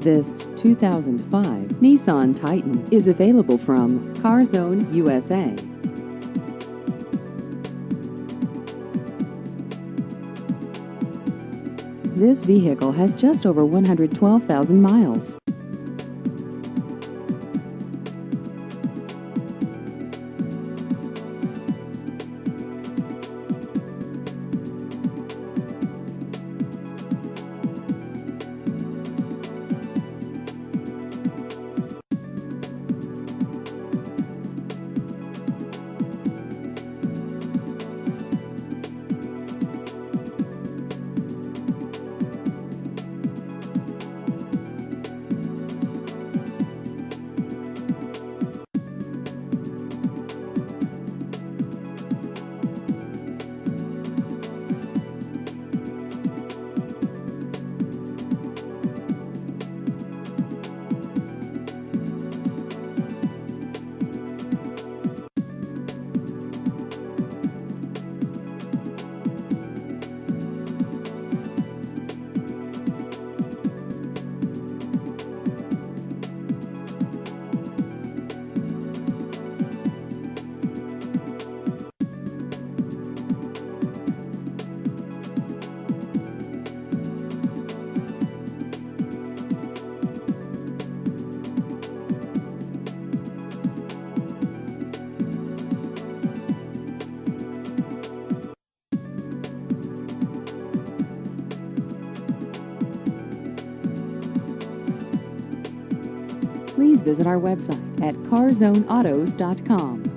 This 2005 Nissan Titan is available from CarZone USA. This vehicle has just over 112,000 miles. Please visit our website at carzoneautos.com.